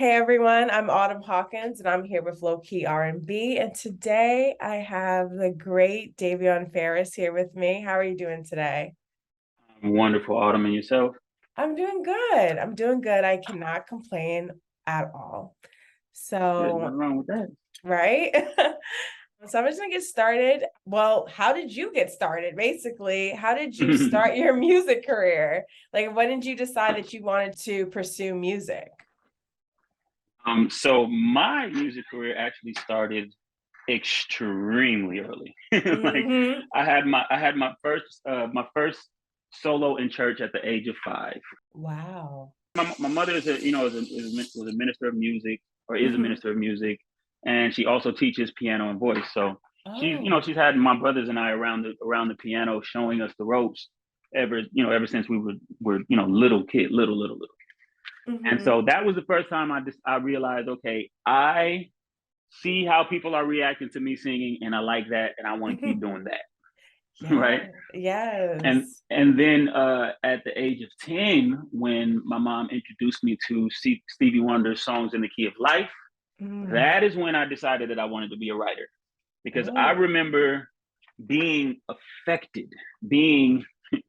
Hey everyone, I'm Autumn Hawkins and I'm here with Lowkey R&B. And today I have the great Davion Farris here with me. How are you doing today? Wonderful, Autumn, and yourself. I'm doing good. I'm doing good. I cannot complain at all. Good, nothing So, wrong with that. right? So I'm just gonna get started. Well, how did you get started? Basically, how did you start your music career? Like, when did you decide that you wanted to pursue music? So my music career actually started extremely early. Like Hmm. I had my first solo in church at the age of 5. Wow. My mother is a was a minister of music, or is a Hmm. minister of music, and she also teaches piano and voice. So Oh. she's had my brothers and I around the piano, showing us the ropes ever since we were little. And Hmm. so that was the first time I realized, okay, I see how people are reacting to me singing, and I like that, and I want to keep doing that, Yeah. right? And Yes. and then at the age of 10, when my mom introduced me to Stevie Wonder's "Songs in the Key of Life," Mm. that is when I decided that I wanted to be a writer, because I Oh. remember being affected, being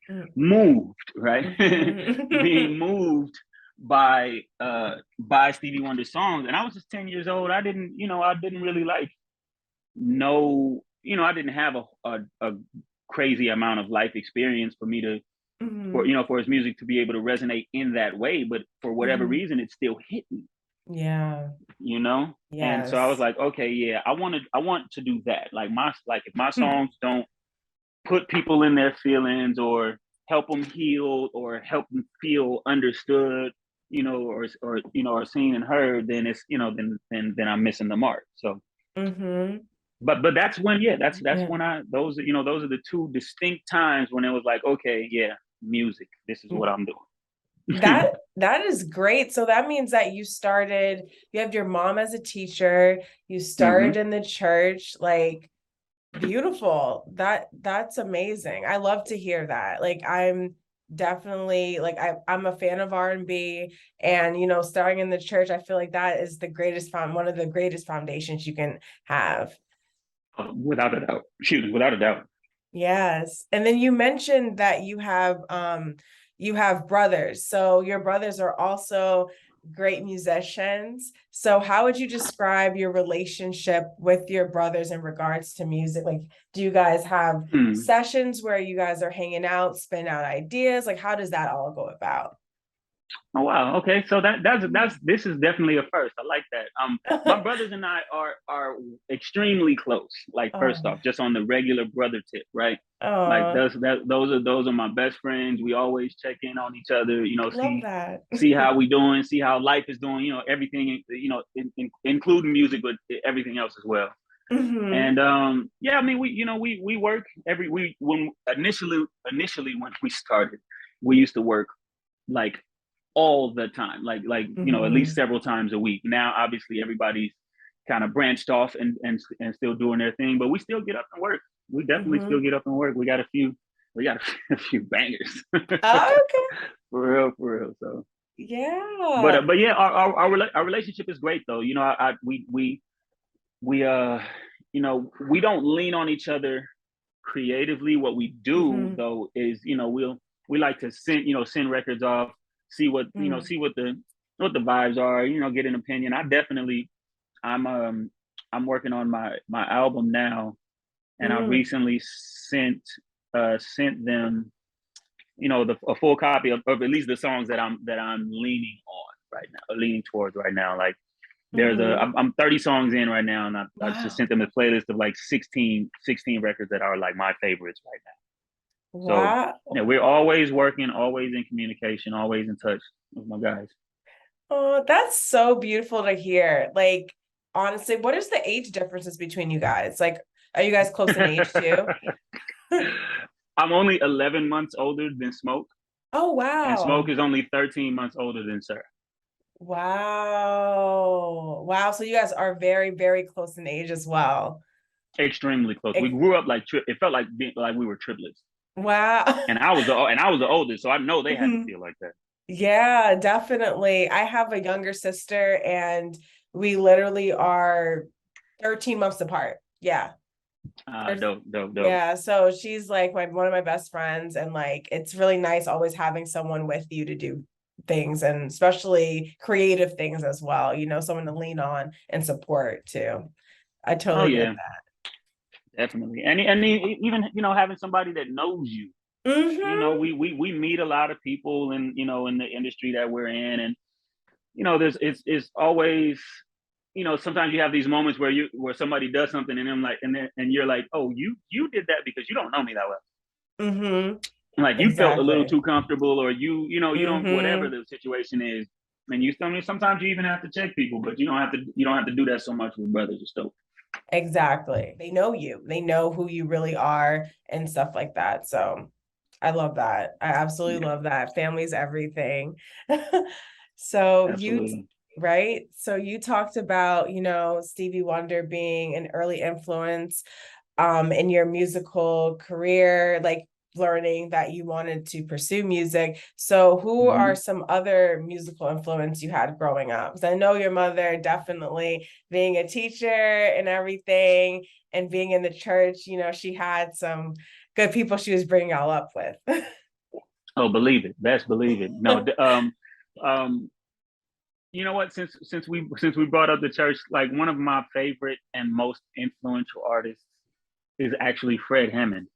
Mm. moved, right? Hmm. Being moved by Stevie Wonder's songs. And I was just 10 years old. I didn't really like know, I didn't have a crazy amount of life experience for me to Hmm. for his music to be able to resonate in that way. But for whatever Hmm. reason, it still hit me, Yeah. you know? And so I was Yes. like, okay, yeah, I want to do that. Like if my songs don't put people in their feelings, or help them heal, or help them feel understood, or seen and heard, then it's then I'm missing the mark. So Hmm. but that's when, yeah, that's Yeah. when I those those are the two distinct times when it was like, okay, yeah, music, this is what I'm doing. That is great. So that means that you have your mom as a teacher, you started Hmm. in the church, like beautiful. That's amazing. I love to hear that. Like I'm definitely like I'm a fan of R&B, and starting in the church, I feel like that is one of the greatest foundations you can have. Without a doubt, excuse me, without a doubt. Yes. And then you mentioned that you have brothers. So your brothers are also great musicians. So how would you describe your relationship with your brothers in regards to music? Like, do you guys have Hmm. sessions where you guys are hanging out, spin out ideas? Like, how does that all go about? Oh wow. Okay. So that's this is definitely a first. I like that. My brothers and I are extremely close. Like, first Oh, off, just on the regular brother tip, right? Like oh, those are my best friends. We always check in on each other. love that. See how we doing, see how life is doing. Everything. Including music, but everything else as well. Hmm. And yeah, I mean, we work every we when initially when we started, we used to work like all the time, at least Hmm. several times a week. Now, obviously, everybody's kind of branched off and still doing their thing, but we still get up and work. We definitely still Hmm. get up and work. We got a few bangers. Oh, okay. For real. So, Yeah. but yeah, our relationship is great though. We we don't lean on each other creatively. What we do Hmm. though is, we like to send records off, see what the vibes are, get an opinion. I'm working on my album now, and I Mm. recently sent them, a full copy of at least the songs that I'm leaning on right now, leaning towards right now. Like, Hmm. I'm 30 songs in right now, and I just Wow. sent them a playlist of like 16 records that are like my favorites right now. So yeah, Wow. we're always working, always in communication, always in touch with my guys. Oh, that's so beautiful to hear. Like, honestly, what is the age differences between you guys? Like, are you guys close in age too? I'm only 11 months older than Smoke, Oh, and Smoke wow. is only 13 months older than Sir. Wow. Wow. So you guys are very, very close in age as well. Extremely close. We Ex- grew up like it felt like we were triplets, Wow. and I was the oldest, so I know they had to feel like that. Yeah, definitely. I have a younger sister and we literally are 13 months apart. Yeah. There's, Dope, dope, dope. yeah, so she's like one of my best friends, and like it's really nice always having someone with you to do things, and especially creative things as well, someone to lean on and support too. I Oh totally get yeah, definitely. Even having somebody that knows you. that. We meet a lot of people in in the industry that we're in, and there's it's always sometimes you have these moments where somebody does something and I'm like and you're like, oh, you did that because you don't know me that well. Mm-hmm. Like you felt a little Exactly. too comfortable, or you don't, whatever Mm-hmm. the situation is. And sometimes you even have to check people, but you don't have to do that so much with brothers or stuff. Exactly. They know you. They know who you really are and stuff like that. So I love that. I absolutely Yeah, love that. Family's everything. So absolutely. right? So you talked about, Stevie Wonder being an early influence in your musical career, like learning that you wanted to pursue music. So who are Hmm. some other musical influence you had growing up? Because I know your mother definitely being a teacher and everything and being in the church, she had some good people she was bringing y'all up with. Oh, believe it, best believe it. No, um, you know what? Since we brought up the church, like one of my favorite and most influential artists is actually Fred Hammond.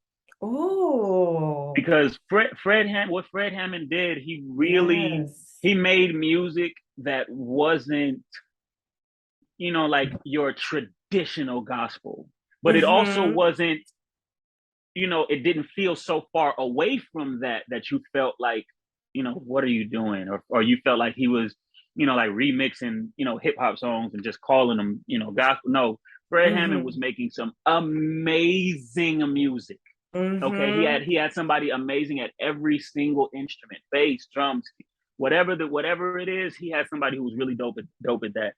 Ooh, Because what Fred Hammond did, yes. he made music that wasn't like your traditional gospel, but it also Mm-hmm. wasn't it didn't feel so far away from that you felt like what are you doing, or you felt like he was like remixing hip hop songs and just calling them gospel. No, Fred Hammond was Mm-hmm. making some amazing music. Okay, he had Mm-hmm. he had somebody amazing at every single instrument, bass, drums, whatever it is. He had somebody who was really dope at that,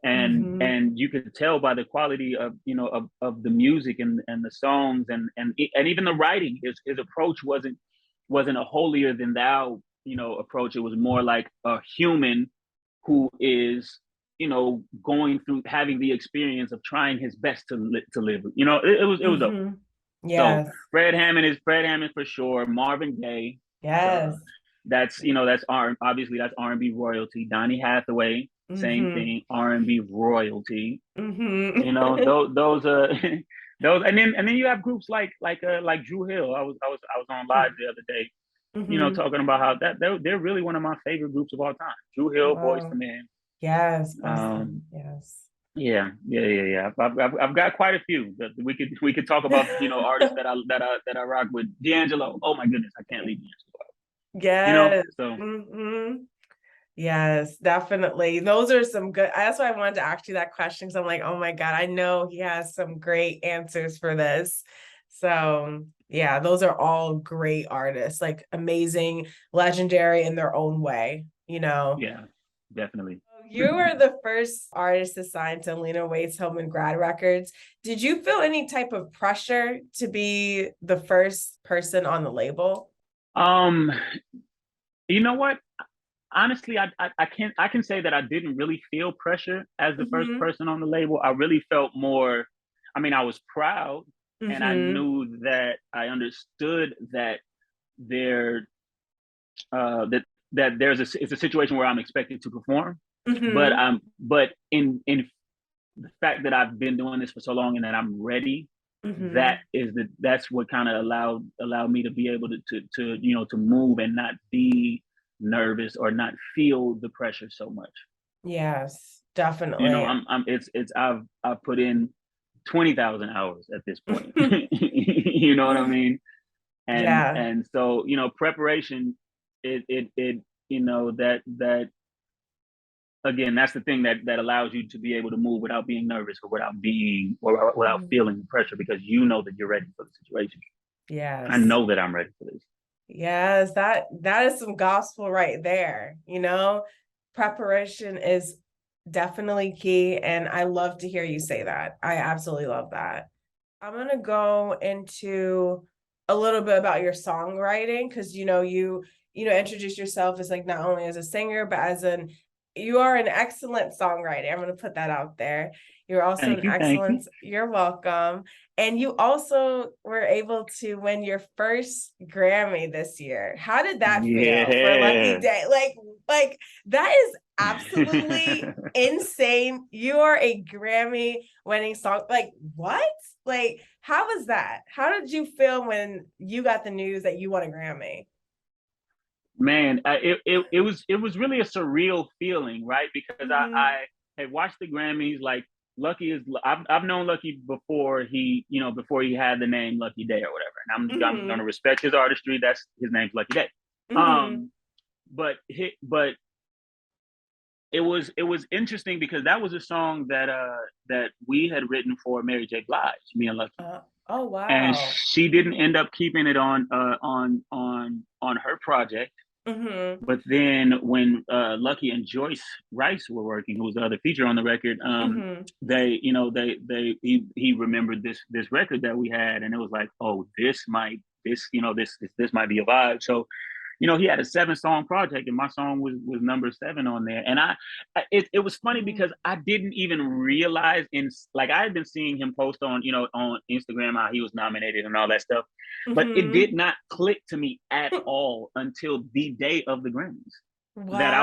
and Mm-hmm. and you could tell by the quality of of the music and the songs and even the writing. His approach wasn't a holier than thou approach. It was more like a human who is going through having the experience of trying his best to live. It was dope. Mm-hmm. So Yes. Fred Hammond for sure. Marvin Gaye, Yes. that's obviously that's R&B royalty. Donny Hathaway, same Mm-hmm. thing, R&B royalty. Mm-hmm. Those those, and then you have groups like Drew Hill. I was on live the other day, Mm-hmm. talking about how they're really one of my favorite groups of all time. Drew Hill, Boys to Wow. Men. Yes, Um, Boston. Yes. yeah. I've got quite a few that we could talk about. Artists that I rock with. D'Angelo. Oh my goodness, I can't leave D'Angelo out. Yes. So Mm-hmm. Yes, definitely. Those are some good. That's why I wanted to ask you that question because I'm like, oh my God, I know he has some great answers for this. So, yeah, those are all great artists, like amazing, legendary in their own way. yeah, definitely. You were the first artist assigned to Lena Waithe's Home and Grad Records. Did you feel any type of pressure to be the first person on the label? um, you know what? Honestly, I can say that I didn't really feel pressure as the first Mm-hmm. person on the label. I really felt more. I mean, I was proud, and I Mm-hmm. knew that I understood that there that there's it's a situation where I'm expected to perform, Mm-hmm. but in the fact that I've been doing this for so long and that I'm ready, Mm-hmm. that's what kind of allowed me to be able to to move and not be nervous or not feel the pressure so much. Yes, definitely. I've put in 20,000 hours at this point. You know what I mean? and Yeah. and so preparation, it that again, that's the thing that allows you to be able to move without being nervous or without feeling the pressure, because you know that you're ready for the situation. I Yes. know that I'm ready for this. Yes, that is some gospel right there. Preparation is definitely key, and I love to hear you say that. I absolutely love that. I'm gonna go into a little bit about your songwriting because you introduce yourself as like not only as a singer, but as you are an excellent songwriter. I'm going to put that out there. You're also Thank an you. Thank you. excellent, you're welcome. And you also were able to win your first Grammy this year. How did that feel for Lucky Yeah. Day? Like that is absolutely insane. You are a Grammy winning song. Like what? Like, how was that? How did you feel when you got the news that you won a Grammy? Man, it was really a surreal feeling, right? Because Mm-hmm. I had watched the Grammys. Like Lucky is, I've known Lucky before before he had the name Lucky Day or whatever, and I'm Mm-hmm. gonna respect his artistry. That's his name's Lucky Day. Mm-hmm. Um, but it was interesting because that was a song that we had written for Mary J. Blige, me and Lucky, Oh and wow. she didn't end up keeping it on her project. Mm-hmm. But then when Lucky and Joyce Rice were working, who was the other feature on the record, Mm-hmm. he remembered this record that we had, and it was like, oh, this might be a vibe. So he had a 7-song project, and my song was number 7 on there. And it was funny Mm-hmm. because I didn't even realize like I had been seeing him post on Instagram how he was nominated and all that stuff, but it Mm-hmm. did not click to me at all until the day of the Grammys Wow. that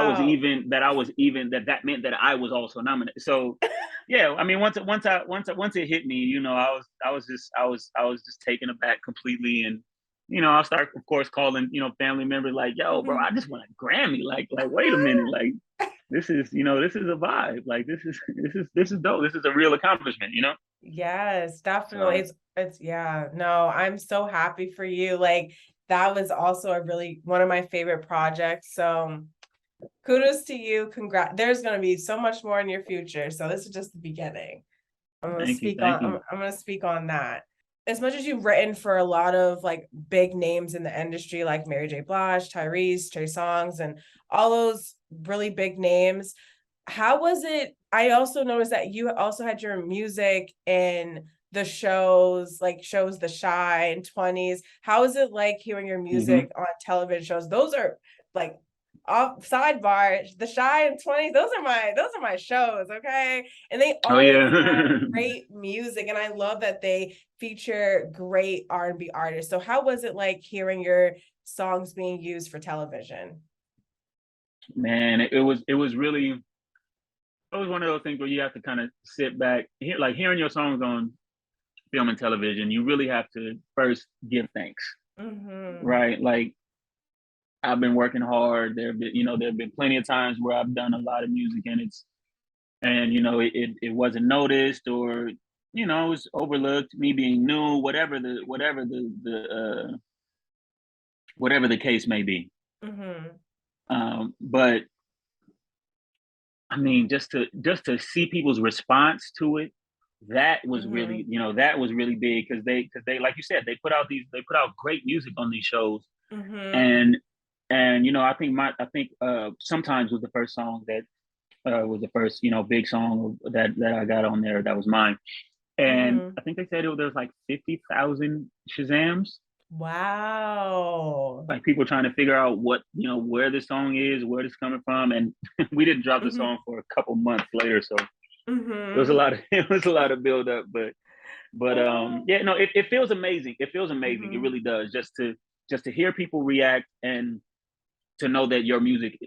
meant that I was also nominated. So yeah, I mean once it hit me, I was just taken aback completely. And I'll start, of course, calling, family members like, yo, bro, Mm-hmm. I just won a Grammy. Like, wait a minute. Like, this is a vibe. Like, this is dope. This is a real accomplishment. Yes, definitely. So It's yeah, no, I'm so happy for you. Like that was also a really one of my favorite projects. So kudos to you. Congrats. There's gonna be so much more in your future. So this is just the beginning. thank you. Thank you. I'm gonna speak on that. As much as you've written for a lot of like big names in the industry, like Mary J. Blige, Tyrese, Trey Songz, and all those really big names, how was it? I also noticed that you also had your music in the shows, like shows The Shy and 20s. How is it like hearing your Hmm. music on television shows? Those are like off sidebar, The Shy and 20s. Those are my shows, okay? And they Oh, always have yeah. great music, and I love that they feature great R&B artists. So how was it like hearing your songs being used for television? Man, it was really, it was one of those things where you have to kind of sit back, like hearing your songs on film and television. You really have to first give thanks, Mm-hmm. right? Like, I've been working hard. There have been plenty of times where I've done a lot of music, and it wasn't noticed, or it was overlooked, me being new, whatever the case may be. Mm-hmm. But I mean, just to see people's response to it, Mm-hmm. that was really big, because they, like you said, they put out great music on these shows. Mm-hmm. And I think Sometimes was the first song that was the first big song that I got on there, that was mine. And Mm-hmm. I think they said there was like 50,000 Shazams, Wow. like people trying to figure out where the song is, where it's coming from. And we didn't drop the Mm-hmm. song for a couple months later, so it was a Mm-hmm. lot of it was a lot of build up. But Oh. yeah, no, it feels amazing. It feels amazing. It Mm-hmm. really does, just to hear people react, and to know that your music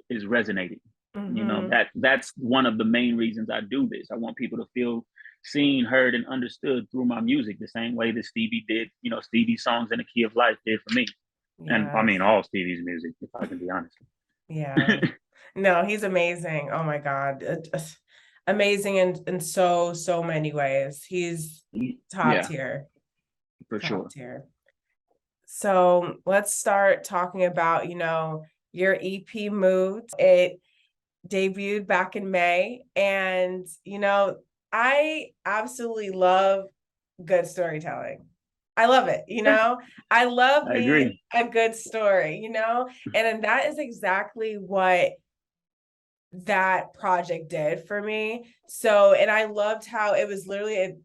is resonating. Mm-hmm. That's one of the main reasons I do this. I want people to feel seen, heard, and understood through my music, the same way that Stevie did. Stevie's songs in the Key of Life did for me. And I mean Yes. all Stevie's music, if I can be honest. Yeah. No, he's amazing. Oh my God. Amazing in so many ways. He's top Yeah, tier. for Top sure. tier. So let's start talking about, your EP Moved. It debuted back in May. And, I absolutely love good storytelling. I love it, Yeah, I love I me agree. a good story, and that is exactly what that project did for me. So, and I loved how it was literally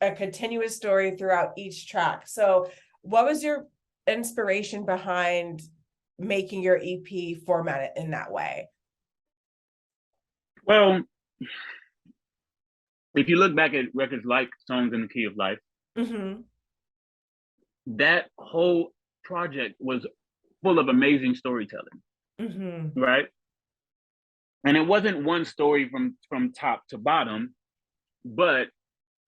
a continuous story throughout each track. So, what was your inspiration behind making your EP formatted in that way? Well, if you look back at records like Songs in the Key of Life, that whole project was full of amazing storytelling, right? And it wasn't one story from top to bottom, but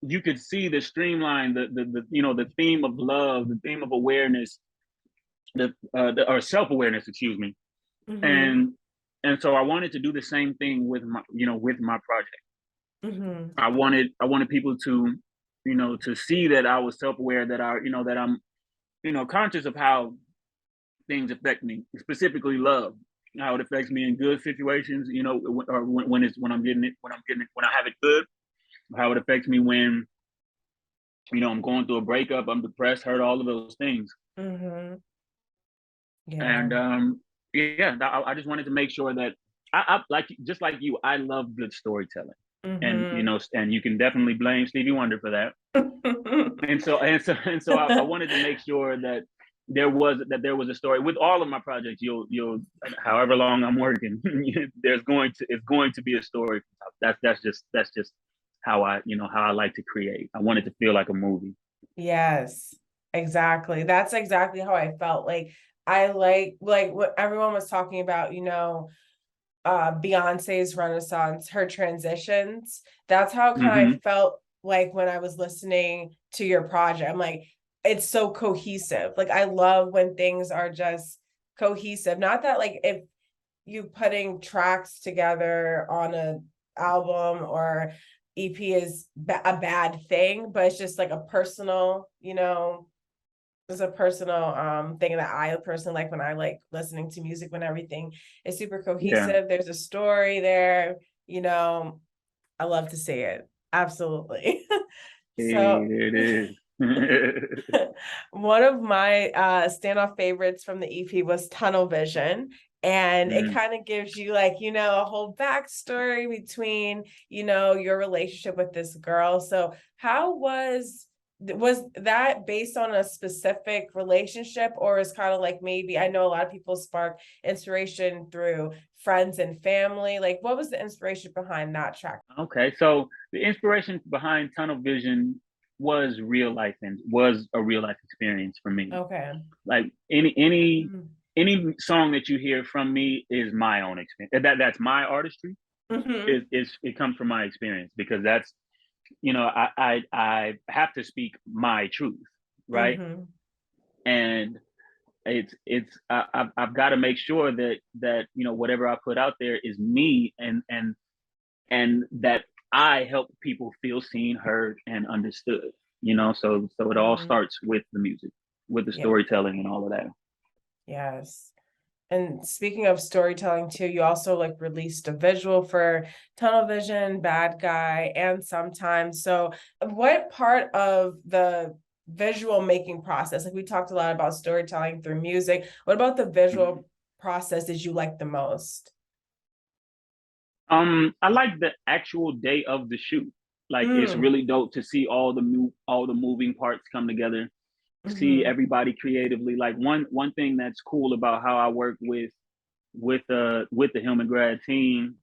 you could see the streamline, the theme of love, the theme of awareness, or self-awareness, excuse me. And so I wanted to do the same thing with my project. I wanted people to, to see that I was self-aware, that I'm, conscious of how things affect me, specifically love, how it affects me in good situations, or when I have it good, how it affects me when, I'm going through a breakup, I'm depressed, hurt, all of those things. Yeah. And I just wanted to make sure that I like, just like you, I love good storytelling. And and you can definitely blame Stevie Wonder for that. and so I wanted to make sure that there was a story with all of my projects. You'll however long I'm working, it's going to be a story. That's just how I like to create. I want it to feel like a movie. Yes, exactly. That's exactly how I felt. Like I like what everyone was talking about, Beyonce's renaissance, her transitions. That's how kind of I felt like when I was listening to your project. I'm like, it's so cohesive. Like I love when things are just cohesive. Not that like if you putting tracks together on a album or EP is a bad thing, but it's just like a personal, it's a personal thing that I personally like when I like listening to music, when everything is super cohesive. Yeah. There's a story there, I love to see it. Absolutely. So It is. one of my standoff favorites from the EP was Tunnel Vision. And it kind of gives you like, a whole backstory between, your relationship with this girl. So how was that based on a specific relationship, or is kind of like, maybe I know a lot of people spark inspiration through friends and family? Like what was the inspiration behind that track? Okay, so the inspiration behind Tunnel Vision was was a real life experience for me. Okay. Like any song that you hear from me is my own experience. That's my artistry. It comes from my experience, because that's, I have to speak my truth, right? And I've got to make sure that whatever I put out there is me, and that I help people feel seen, heard, and understood. So it all starts with the music, with the storytelling, and all of that. Yes. And speaking of storytelling too, you also like released a visual for Tunnel Vision, Bad Guy, and Sometimes. So what part of the visual making process, like we talked a lot about storytelling through music, what about the visual process did you like the most? I like the actual day of the shoot. Like it's really dope to see all the moving parts come together, see everybody creatively. Like one thing that's cool about how I work with the Hillman grad team,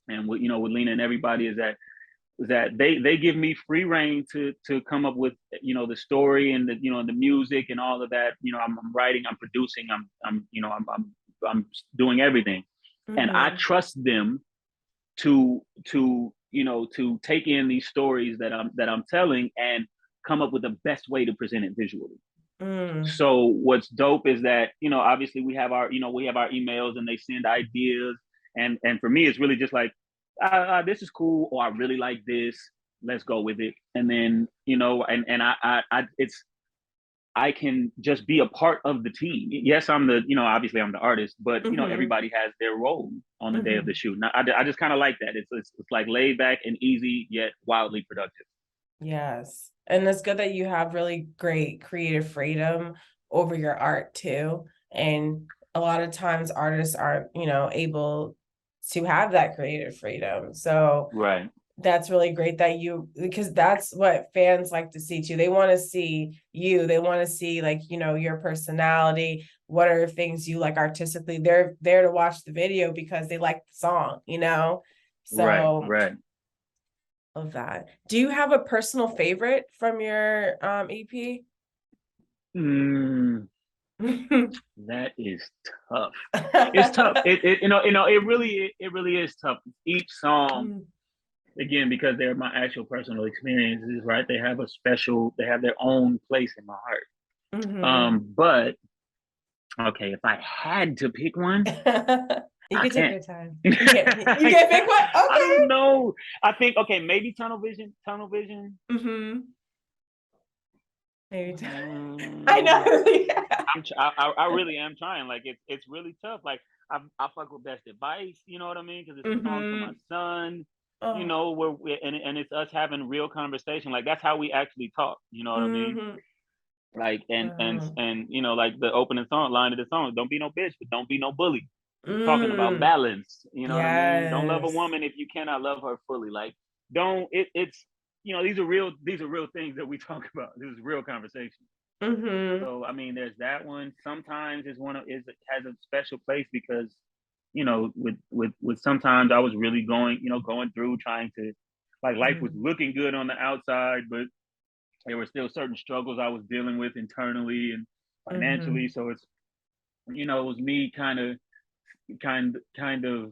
and with Lena and everybody, is that they give me free reign to come up with the story, and the music and all of that. I'm writing, I'm producing, I'm doing everything, and I trust them to take in these stories that I'm telling, and come up with the best way to present it visually. So what's dope is that obviously we have our emails, and they send ideas, and for me it's really just like, this is cool, or I really like this, let's go with it. And then and I can just be a part of the team. Yes, I'm obviously I'm the artist, but everybody has their role on the day of the shoot. And I just kind of like that. It's like laid back and easy, yet wildly productive. Yes. And it's good that you have really great creative freedom over your art too. And a lot of times artists aren't, able to have that creative freedom. So Right. That's really great that because that's what fans like to see too. They want to see you. They want to see like, your personality. What are things you like artistically? They're there to watch the video because they like the song. Right, So right. of that. Do you have a personal favorite from your EP? Mm, that is tough. It's tough. It really is tough. Each song, again, because they're my actual personal experiences, right? They have their own place in my heart. But okay, if I had to pick one, You I can take can't. your time. You can't pick one? I Okay. don't know. I think okay, maybe tunnel vision. Tunnel vision. Maybe. I know. I really am trying. Like it's really tough. Like I fuck with Best Advice. You know what I mean? Because it's a song to my son. You know, and it's us having real conversation. Like that's how we actually talk. You know what I mean? Like and like the opening song line of the song, don't be no bitch, but don't be no bully. Talking about balance. You know what I mean? Don't love a woman if you cannot love her fully. Like don't it's these are real things that we talk about. This is real conversation. So I mean, there's that one. Sometimes it has a special place because with sometimes I was really going through trying to like life was looking good on the outside, but there were still certain struggles I was dealing with internally and financially. So it's it was me kind of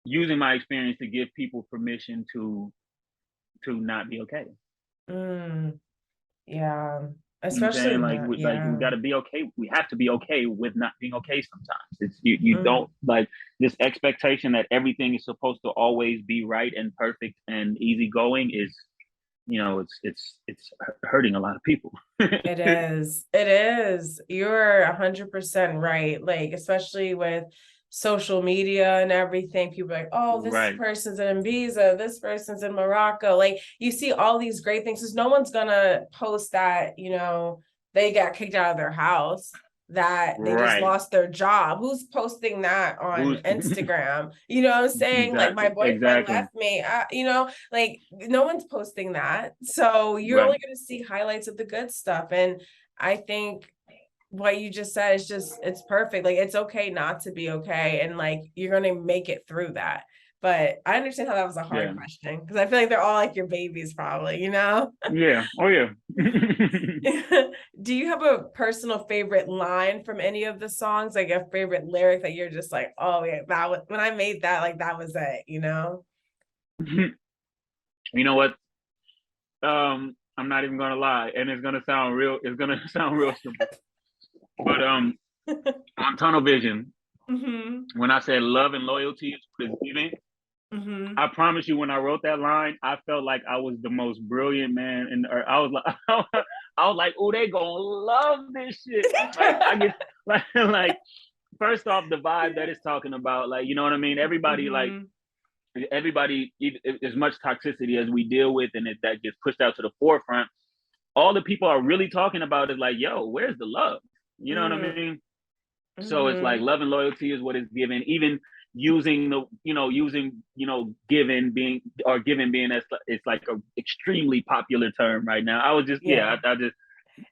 using my experience to give people permission to not be okay. Yeah. You know what I'm saying? Especially Like, now. we Yeah. got to be okay. We have to be okay with not being okay sometimes. It's you don't like this expectation that everything is supposed to always be right and perfect and easygoing is, it's hurting a lot of people. It is. It is. You're 100% right. Like, especially with social media and everything, people are like, oh, this Right. person's in Ibiza, this person's in Morocco. Like, you see all these great things. Because no one's gonna post that, they got kicked out of their house, that they just Right. lost their job. Who's posting that on Who's Instagram? You know what I'm saying? Like, my boyfriend exactly. left me. Like no one's posting that. So you're Right. only going to see highlights of the good stuff. And I think what you just said is it's perfect. Like it's okay not to be okay. And like you're going to make it through that. But I understand how that was a hard Yeah. question because I feel like they're all like your babies, probably. Yeah. Oh yeah. Do you have a personal favorite line from any of the songs, like a favorite lyric that you're just like, oh yeah, that was when I made that, like that was it? You know what? I'm not even gonna lie, and it's gonna sound real. It's gonna sound real simple, but on Tunnel Vision, when I said love and loyalty is what is giving, I promise you, when I wrote that line, I felt like I was the most brilliant man in the earth. I was like, I was like, oh, they gonna love this shit. Like I get like first off, the vibe that it's talking about, like you know what I mean. Everybody, as much toxicity as we deal with, and that gets pushed out to the forefront. All the people are really talking about is like, yo, where's the love? You know what I mean? So it's like love and loyalty is what is given. Even using given being as it's like a extremely popular term right now. I was just I just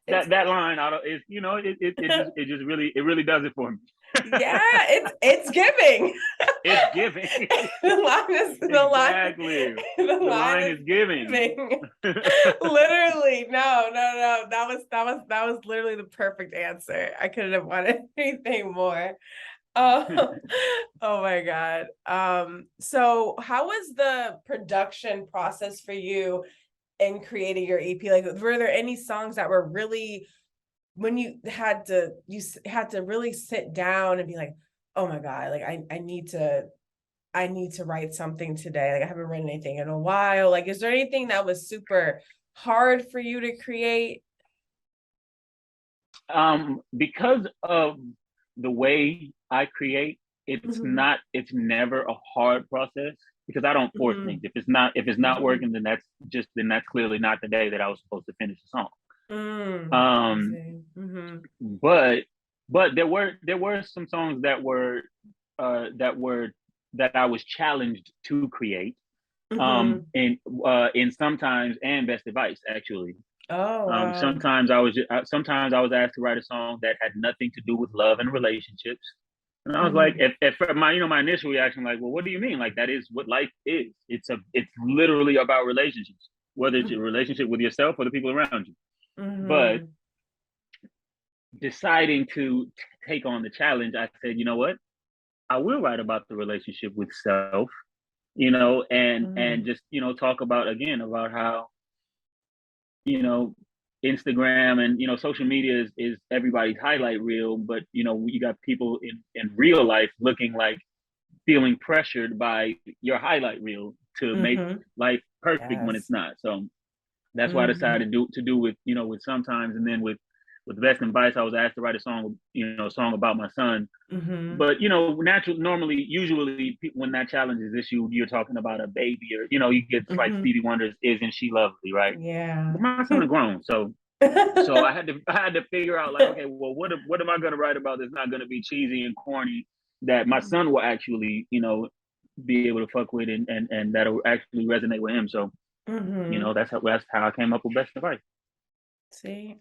that line out of is it really does it for me. Yeah, it's giving. It's giving. The line is exactly. The line is giving. Literally, no. That was literally the perfect answer. I couldn't have wanted anything more. Oh my God. So how was the production process for you in creating your EP? Like, were there any songs that were really when you had to really sit down and be like, oh my God, like I need to write something today. Like I haven't written anything in a while. Like, is there anything that was super hard for you to create? Because of the way I create, it's never a hard process because I don't force things. If it's not working, then that's clearly not the day that I was supposed to finish the song. But there were some songs that I was challenged to create. Mm-hmm. In Sometimes and Best Advice, actually. Oh, wow. Sometimes I was asked to write a song that had nothing to do with love and relationships. And I was like, Mm-hmm. if my my initial reaction, like, well, what do you mean? Like, that is what life is. It's literally about relationships, whether it's your relationship with yourself or the people around you. But Mm-hmm. deciding to take on the challenge, I said, you know what? I will write about the relationship with self, and Mm-hmm. just, talk about, again, about how, you know, Instagram and, social media is everybody's highlight reel, but, you got people in real life looking like, feeling pressured by your highlight reel to make Mm-hmm. life perfect when it's Yes. not. So that's why I Mm-hmm. decided to do with, with Sometimes, and then with Best Advice, I was asked to write a song, a song about my son. Mm-hmm. But normally, usually, when that challenge is issued, you're talking about a baby, or you get like Mm-hmm. Stevie Wonder's "Isn't She Lovely," right? Yeah. But my son is grown, so I had to figure out, like, okay, well, what am I going to write about that's not going to be cheesy and corny, that my son will actually, be able to fuck with, and that'll actually resonate with him. So, Mm-hmm. that's how I came up with Best Advice. See,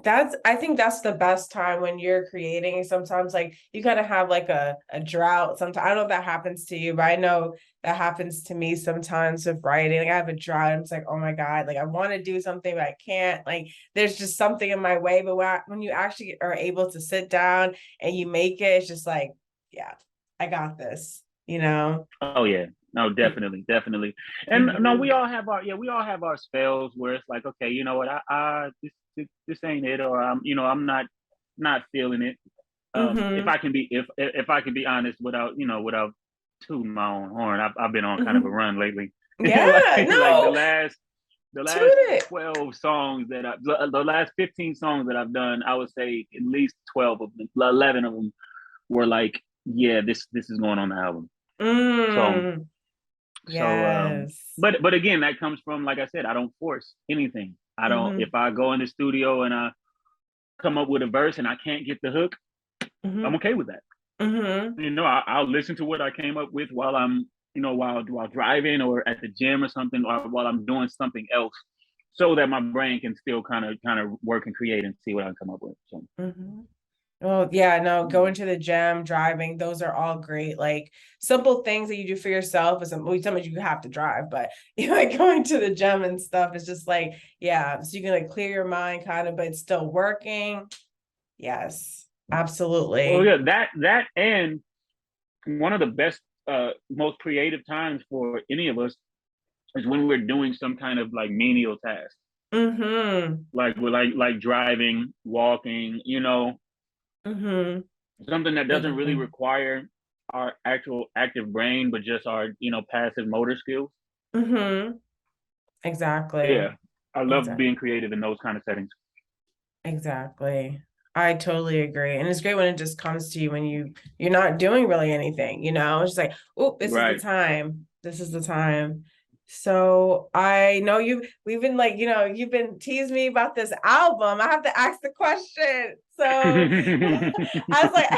I think that's the best time when you're creating. Sometimes like you kind of have like a drought. Sometimes I don't know if that happens to you, but I know that happens to me sometimes with writing. Like I have a drought. I'm just like, oh my God, like I want to do something, but I can't. Like there's just something in my way. But when you actually are able to sit down and you make it, it's just like, yeah, I got this, you know? Oh yeah, no, definitely, definitely. And no, Mm-hmm. we all have our spells where it's like, okay, you know what, this ain't it, or I'm not feeling it. If Mm-hmm. I can be if I can be honest, without tooting my own horn, I've been on kind of a Mm-hmm. run lately. Yeah, Like no, the toot last it. 12 songs the last 15 songs that I've done, I would say at least 12 of them, 11 of them were like, yeah, this is going on the album. So Mm, so yes. but again, that comes from, like I said, I don't force anything. I don't Mm-hmm. If I go in the studio and I come up with a verse and I can't get the hook, I'm Mm-hmm. okay with that. Mm-hmm. I'll listen to what I came up with while I'm, while driving or at the gym or something, or while I'm doing something else, so that my brain can still kind of work and create and see what I can come up with. So Mm-hmm. Well, yeah, no, going to the gym, driving, those are all great. Like simple things that you do for yourself is sometimes you have to drive, but like going to the gym and stuff is just like, yeah, so you can like clear your mind kind of, but it's still working. Yes, well, absolutely. yeah, that and one of the best, most creative times for any of us is when we're doing some kind of like menial task, Mm-hmm. like we're like driving, walking, Mm-hmm. something that doesn't really Exactly. require our actual active brain, but just our, passive motor skills. Mm-hmm. Exactly. Yeah, I love Exactly. being creative in those kind of settings. Exactly. I totally agree. And it's great when it just comes to you when you're not doing really anything, It's just like, oh, this is the Right. time. This is the time. So I know we've been like, you've been teasing me about this album. I have to ask the question. So I was like,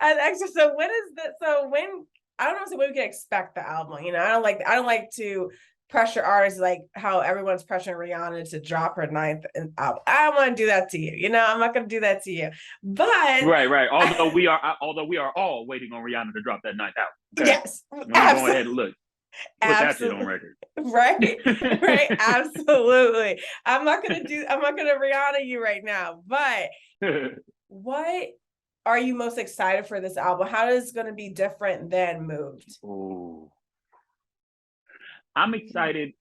I extra. So when is that? So when I don't know so when we can expect the album, I don't like to pressure artists like how everyone's pressuring Rihanna to drop her ninth album. I don't want to do that to you. I'm not going to do that to you. But Right. Although we are all waiting on Rihanna to drop that ninth album. Okay, yes, let me go ahead absolutely, and put that shit on absolutely, record. right, right, absolutely. I'm not gonna Rihanna you right now. But what are you most excited for this album? How is it going to be different than Moved? Ooh, I'm excited.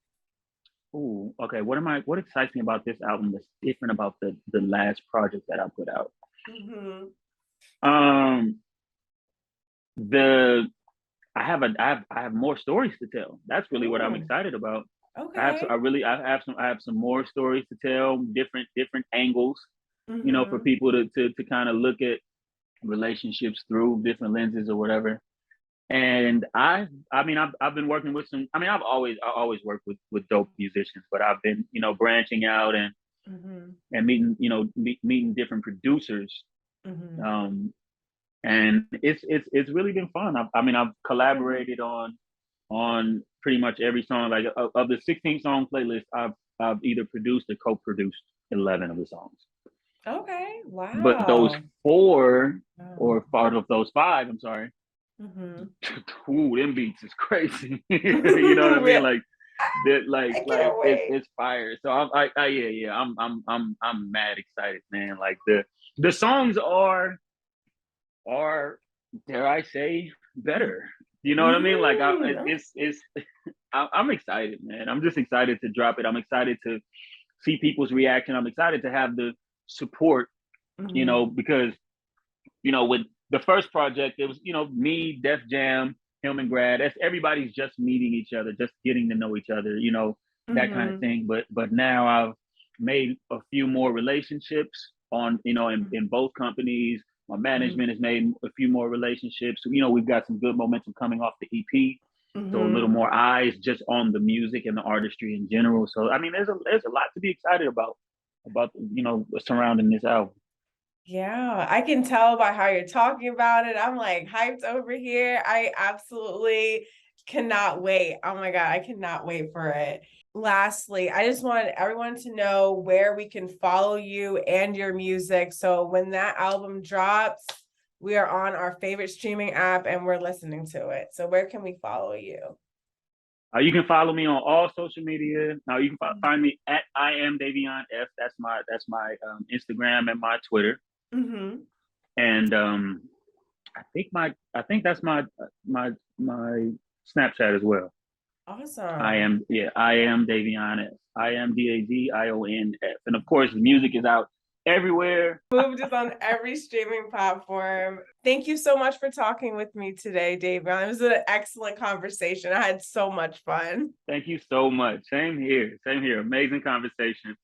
Ooh, okay. What excites me about this album that's different about the last project that I put out? Mm-hmm. Um, the I have more stories to tell. That's really what I'm Oh, excited about. okay. I have some more stories to tell, different angles, for Mm-hmm. people to kind of look at relationships through different lenses or whatever. And I've been working with some. I always work with dope musicians, but I've been, branching out Mm-hmm. and meeting, meeting different producers. Mm-hmm. Um, and it's really been fun. I've Mm-hmm. collaborated on pretty much every song. Like of the 16-song playlist, I've either produced or co-produced 11 of the songs. Okay. But those Wow. four, Wow. or part of those five, I'm sorry, Mm-hmm. ooh, them beats is crazy. You know what I mean? Like that, I can't wait. it's fire. So I'm mad excited, man. Like the songs are, dare I say, better. You know what I mean? Like Mm, it's I'm excited, man. I'm just excited to drop it. I'm excited to see people's reaction. I'm excited to have the support, mm-hmm. because with the first project, it was, me, Def Jam, him and Grad. That's everybody's just meeting each other, just getting to know each other, that kind of Mm-hmm. thing. But now I've made a few more relationships on, in both companies. My Mm-hmm. management has made a few more relationships. We've got some good momentum coming off the EP. So a little Mm-hmm. more eyes just on the music and the artistry in general. So I mean, there's a lot to be excited about surrounding this album. Yeah, I can tell by how you're talking about it. I'm like hyped over here. I absolutely cannot wait. Oh my God, I cannot wait for it. Lastly, I just want everyone to know where we can follow you and your music. So when that album drops, we are on our favorite streaming app and we're listening to it. So where can we follow you? You can follow me on all social media. Now you can find me at I am Davion F. That's my Instagram and my Twitter. Mm-hmm. And I think that's my Snapchat as well. Awesome. I am Davion F. I am Davion F. And of course, the music is out everywhere. Moved is on every streaming platform. Thank you so much for talking with me today, Davion. It was an excellent conversation. I had so much fun. Thank you so much. Same here. Same here. Amazing conversation.